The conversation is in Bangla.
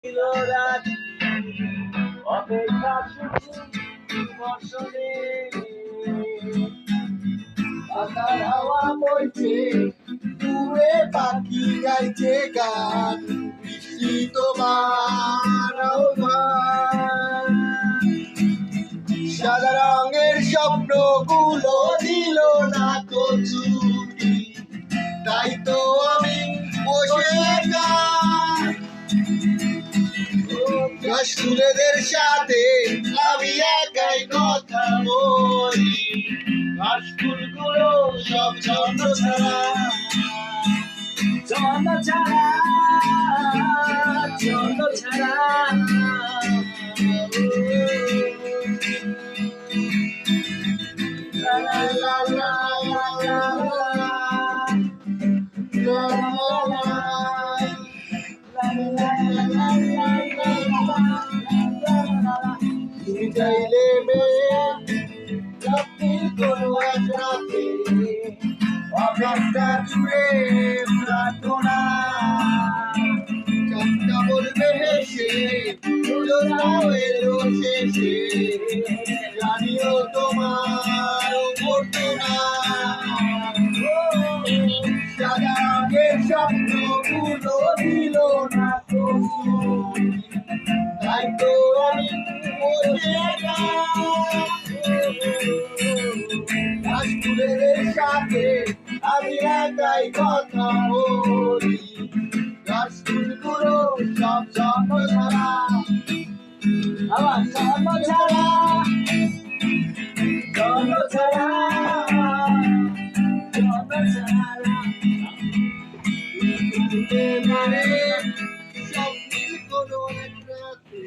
ছিল রাতি অপেক্ষা শুধু বর্ষণে পাতার হাওয়া বইছে দূরে পাখি গাইছে গান বৃষ্টি তোমার আহ্বান সাদা রঙের স্বপ্নগুলো দিল না তো ছুটি তাই তো আমি বসে স্কুলেদের সাথে আমি একাই কথা বলি স্কুলগুলো সব ছন্দ ছাড়া ছন্দ ছাড়া ছন্দ ছাড়া la la la la la তুমি চাইলে মেয়ে কোনো এক রাতে অপেক্ষা জুড়ে প্রার্থনা চাঁদটা বলবে হেসে পুজোটাও এলো শেষে জানিও তোমার ঘটনা সাদা রঙের স্বপ্নগুলো দিল না তো তাই তো আমি বসে স্কুলের সাথে আমি একাই কথা বলি স্কুলগুলো সব ছন্দ ছাড়া আবার ছন্দ ছাড়া ছন্দ ছাড়া ছন্দ ছাড়া মানে স্বপ্নের কোনো এক রাতে